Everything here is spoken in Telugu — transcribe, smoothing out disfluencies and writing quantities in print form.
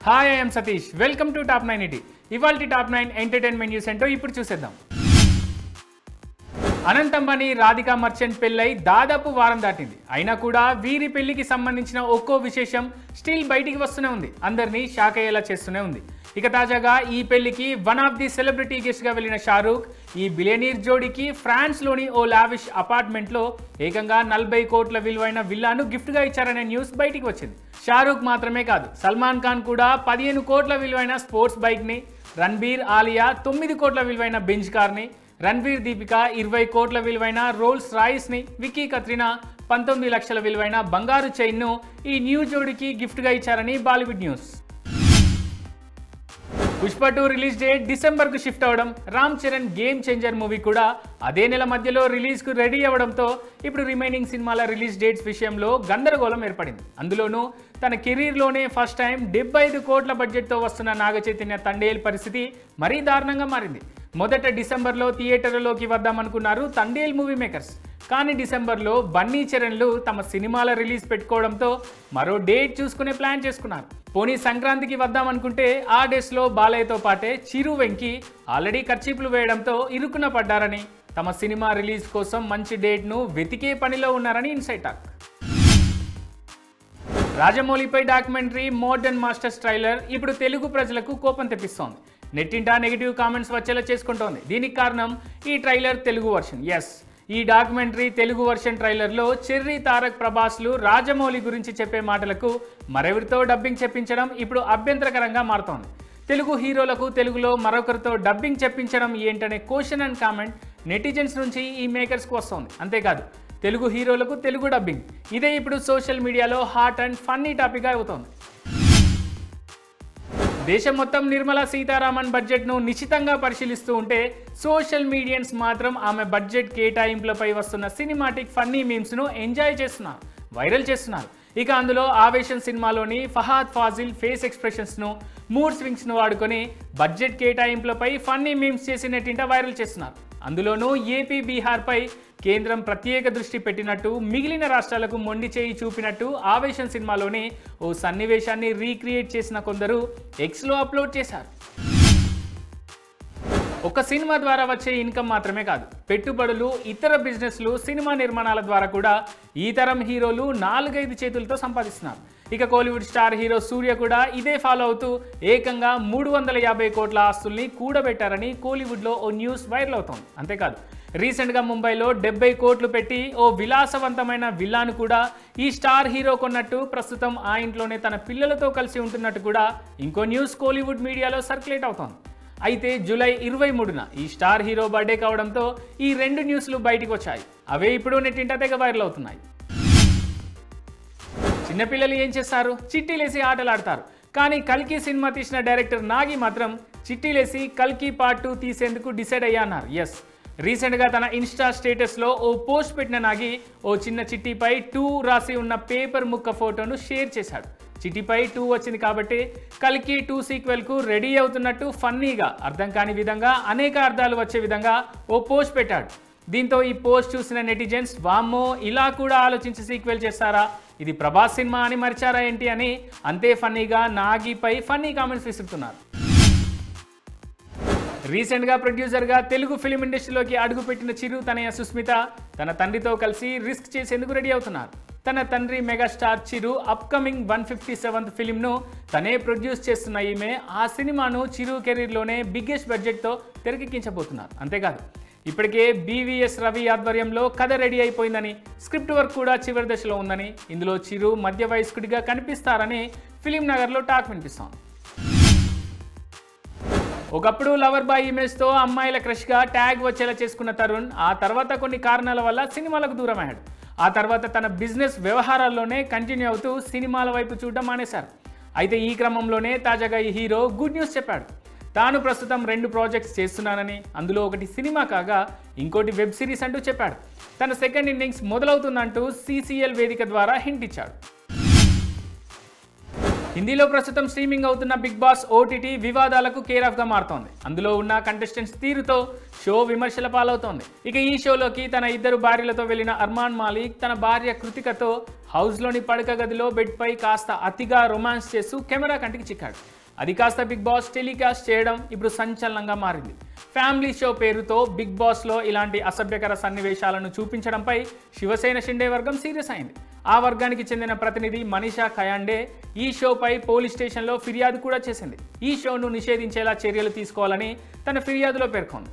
Hi I'm Satish welcome to top 980 ఇవాల్టి టాప్ 9 ఎంటర్టైన్మెంట్ న్యూస్ ఏంటో ఇప్పుడు చూసేద్దాం. అనంత్ అంబానీ రాధికా మర్చెంట్ పెళ్ళై దాదాపు వారం దాటింది. అయినా కూడా వీరి పెళ్లికి సంబంధించిన ఒక్కో విశేషం స్టిల్ బయటికి వస్తూనే ఉంది, అందరినీ షాక్ అయ్యేలా చేస్తూనే ఉంది. ఇక తాజాగా ఈ పెళ్లికి one of the celebrity guest గా వెళ్లిన షారూక్ ఈ బిలియనీర్ జోడీకి ఫ్రాన్స్ లోని ఓ లావిష్ అపార్ట్మెంట్ లో ఏకంగా 40 కోట్ల విలువైన విల్లాను గిఫ్ట్ గా ఇచ్చారనే న్యూస్ బయటికి వచ్చింది. షారూక్ మాత్రమే కాదు, సల్మాన్ ఖాన్ కూడా 15 కోట్ల విలువైన స్పోర్ట్స్ బైక్ ని, రణబీర్ ఆలియా 9 కోట్ల విలువైన బెంజ్ కార్ ని, రణబీర్ దీపిక 20 కోట్ల విలువైన రోల్స్ రాయిస్ ని, విక్కీ కత్రినా 19 లక్షల విలువైన బంగారు చైన్ ను ఈ న్యూ జోడీకి గిఫ్ట్ గా ఇచ్చారని Bollywood news. Pushpa 2 release date December కు షిఫ్ట్ అవడం, Ram Charan game changer movie కూడా అదే నెల మధ్యలో రిలీజ్ కు రెడీ అవ్వడంతో ఇప్పుడు రిమైనింగ్ సినిమాల రిలీజ్ డేట్స్ విషయంలో గందరగోళం ఏర్పడింది. అందులోనూ తన కెరీర్లోనే ఫస్ట్ టైం 75 కోట్ల బడ్జెట్తో వస్తున్న నాగ చైతన్య తండేల్ పరిస్థితి మరీ దారుణంగా మారింది. మొదట డిసెంబర్లో థియేటర్లలోకి వద్దామనుకున్నారు తండేల్ మూవీ మేకర్స్. కానీ డిసెంబర్లో బన్నీ చరణ్లు తమ సినిమాల రిలీజ్ పెట్టుకోవడంతో మరో డేట్ చూసుకునే ప్లాన్ చేసుకున్నారు. పోనీ సంక్రాంతికి వద్దామనుకుంటే ఆ డేస్లో బాలయ్యతో పాటే చిరు వెంకి ఆల్రెడీ ఖర్చీపులు వేయడంతో ఇరుకున పడ్డారని, తమ సినిమా రిలీజ్ కోసం మంచి డేట్ను వెతికే పనిలో ఉన్నారని ఇన్సైడ్ టాక్. రాజమౌళిపై డాక్యుమెంటరీ మోడర్న్ మాస్టర్స్ ట్రైలర్ ఇప్పుడు తెలుగు ప్రజలకు కోపం తెప్పిస్తోంది. నెట్టింటా నెగిటివ్ కామెంట్స్ వచ్చేలా చేసుకుంటోంది. దీనికి కారణం ఈ ట్రైలర్ తెలుగు వర్షన్. ఈ డాక్యుమెంటరీ తెలుగు వర్షన్ ట్రైలర్లో చెర్రీ, తారక్, ప్రభాస్లు రాజమౌళి గురించి చెప్పే మాటలకు మరెవరితో డబ్బింగ్ చెప్పించడం ఇప్పుడు అభ్యంతరకరంగా మారుతోంది. తెలుగు హీరోలకు తెలుగులో మరొకరితో డబ్బింగ్ చెప్పించడం ఏంటనే క్వశ్చన్ అండ్ కామెంట్ నెటిజన్స్ నుంచి ఈ మేకర్స్కు వస్తోంది. అంతేకాదు, తెలుగు హీరోలకు తెలుగు డబ్బింగ్ ఇదే ఇప్పుడు సోషల్ మీడియాలో హాట్ అండ్ ఫన్నీ టాపిక్గా అవుతోంది. దేశం మొత్తం నిర్మలా సీతారామన్ బడ్జెట్ను నిశితంగా పరిశీలిస్తూ ఉంటే సోషల్ మీడియన్స్ మాత్రం ఆమె బడ్జెట్ కేటాయింపులపై వస్తున్న సినిమాటిక్ ఫన్నీ మీమ్స్ను ఎంజాయ్ చేస్తున్నారు, వైరల్ చేస్తున్నారు. ఇక అందులో ఆవేశం సినిమాలోని ఫహాద్ ఫాజిల్ ఫేస్ ఎక్స్ప్రెషన్స్ను, మూడ్ స్వింగ్స్ను వాడుకొని బడ్జెట్ కేటాయింపులపై ఫన్నీ మీమ్స్ చేసి నెట్టింట వైరల్ చేస్తున్నారు. అందులోనూ ఏపీ, బీహార్పై కేంద్రం ప్రత్యేక దృష్టి పెట్టినట్టు, మిగిలిన రాష్ట్రాలకు మొండి చేయి చూపినట్టు ఆవేశం సినిమాలోని ఓ సన్నివేశాన్ని రీక్రియేట్ చేసిన కొందరు ఎక్స్లో అప్లోడ్ చేశారు. ఒక సినిమా ద్వారా వచ్చే ఇన్కమ్ మాత్రమే కాదు, పెట్టుబడులు, ఇతర బిజినెస్లు, సినిమా నిర్మాణాల ద్వారా కూడా ఈ తరం హీరోలు 4-5 చేతులతో సంపాదిస్తున్నారు. ఇక కోలీవుడ్ స్టార్ హీరో సూర్య కూడా ఇదే ఫాలో అవుతూ ఏకంగా 350 కోట్ల ఆస్తుల్ని కూడబెట్టారని కోలీవుడ్లో ఓ న్యూస్ వైరల్ అవుతోంది. అంతేకాదు, రీసెంట్గా ముంబైలో 70 కోట్లు పెట్టి ఓ విలాసవంతమైన విల్లాను కూడా ఈ స్టార్ హీరో కొన్నట్టు, ప్రస్తుతం ఆ ఇంట్లోనే తన పిల్లలతో కలిసి ఉంటున్నట్టు కూడా ఇంకో న్యూస్ కోలీవుడ్ మీడియాలో సర్క్యులేట్ అవుతోంది. అయితే జూలై 23న ఈ స్టార్ హీరో బర్త్డే కావడంతో ఈ 2 న్యూస్లు బయటికి వచ్చాయి. అవే ఇప్పుడు నెట్టింట తెగ వైరల్ అవుతున్నాయి. చిన్నపిల్లలు ఏం చేస్తారు? చిట్టీలేసి ఆటలాడతారు. కానీ కల్కి సినిమా తీసిన డైరెక్టర్ నాగి మాత్రం చిట్టీలేసి కల్కి పార్ట్ 2 తీసేందుకు డిసైడ్ అయ్యాన్నారు. రీసెంట్గా తన ఇన్స్టా స్టేటస్లో ఓ పోస్ట్ పెట్టిన నాగి ఓ చిన్న చిట్టీపై 2 రాసి ఉన్న పేపర్ ముక్క ఫోటోను షేర్ చేశాడు. చిట్టీపై 2 వచ్చింది కాబట్టి కల్కి 2 సీక్వెల్కు రెడీ అవుతున్నట్టు ఫన్నీగా, అర్థం కాని విధంగా, అనేక అర్థాలు వచ్చే విధంగా ఓ పోస్ట్ పెట్టాడు. దీంతో ఈ పోస్ట్ చూసిన నెటిజన్స్ వామ్మో, ఇలా కూడా ఆలోచించి సీక్వెల్ చేస్తారా, ఇది ప్రభాస్ సినిమా అని మరిచారా ఏంటి అని అంతే ఫన్నీగా నాగిపై ఫన్నీ కామెంట్స్ విసురుతున్నారు. రీసెంట్గా ప్రొడ్యూసర్గా తెలుగు ఫిలిం ఇండస్ట్రీలోకి అడుగుపెట్టిన చిరు తనయ సుస్మిత తన తండ్రితో కలిసి రిస్క్ చేసేందుకు రెడీ అవుతున్నారు. తన తండ్రి మెగాస్టార్ చిరు అప్కమింగ్ 157th ఫిలింను తనే ప్రొడ్యూస్ చేస్తున్న ఈమె ఆ సినిమాను చిరు కెరీర్లోనే బిగ్గెస్ట్ బడ్జెట్తో తెరకెక్కించబోతున్నారు. అంతేకాదు, ఇప్పటికే బీవీఎస్ రవి ఆధ్వర్యంలో కథ రెడీ అయిపోయిందని, స్క్రిప్ట్ వర్క్ కూడా చివరి దశలో ఉందని, ఇందులో చిరు మధ్య వయస్కుడిగా కనిపిస్తారని ఫిలిం నగర్లో టాక్ వినిపిస్తోంది. ఒకప్పుడు లవర్ బాయ్ ఇమేజ్తో అమ్మాయిల క్రష్గా ట్యాగ్ వచ్చేలా చేసుకున్న తరుణ్ ఆ తర్వాత కొన్ని కారణాల వల్ల సినిమాలకు దూరం అయ్యాడు. ఆ తర్వాత తన బిజినెస్ వ్యవహారాల్లోనే కంటిన్యూ అవుతూ సినిమాల వైపు చూడడం మానేశారు. అయితే ఈ క్రమంలోనే తాజాగా ఈ హీరో గుడ్ న్యూస్ చెప్పాడు. తాను ప్రస్తుతం 2 ప్రాజెక్ట్స్ చేస్తున్నానని, అందులో ఒకటి సినిమా కాగా ఇంకోటి వెబ్ సిరీస్ అంటూ చెప్పాడు. తన సెకండ్ ఇన్నింగ్స్ మొదలవుతుందంటూ CCL వేదిక ద్వారా హింట్ ఇచ్చాడు. హిందీలో ప్రస్తుతం స్ట్రీమింగ్ అవుతున్న బిగ్ బాస్ OTT వివాదాలకు కేర్ ఆఫ్గా మారుతోంది. అందులో ఉన్న కంటెస్టెంట్స్ తీరుతో షో విమర్శల పాలవుతోంది. ఇక ఈ షోలోకి తన 2 భార్యలతో వెళ్లిన అర్మాన్ మాలిక్ తన భార్య కృతికతో హౌస్లోని పడక గదిలో బెడ్పై కాస్త అతిగా రొమాన్స్ చేస్తూ కెమెరా కంటికి చిక్కాడు. అది కాస్త బిగ్ బాస్ టెలికాస్ట్ చేయడం ఇప్పుడు సంచలనంగా మారింది. ఫ్యామిలీ షో పేరుతో బిగ్ బాస్లో ఇలాంటి అసభ్యకర సన్నివేశాలను చూపించడంపై శివసేన షిండే వర్గం సీరియస్ అయింది. ఆ వర్గానికి చెందిన ప్రతినిధి మనీషా ఖయాండే ఈ షోపై పోలీస్ స్టేషన్లో ఫిర్యాదు కూడా చేసింది. ఈ షోను నిషేధించేలా చర్యలు తీసుకోవాలని తన ఫిర్యాదులో పేర్కొంది.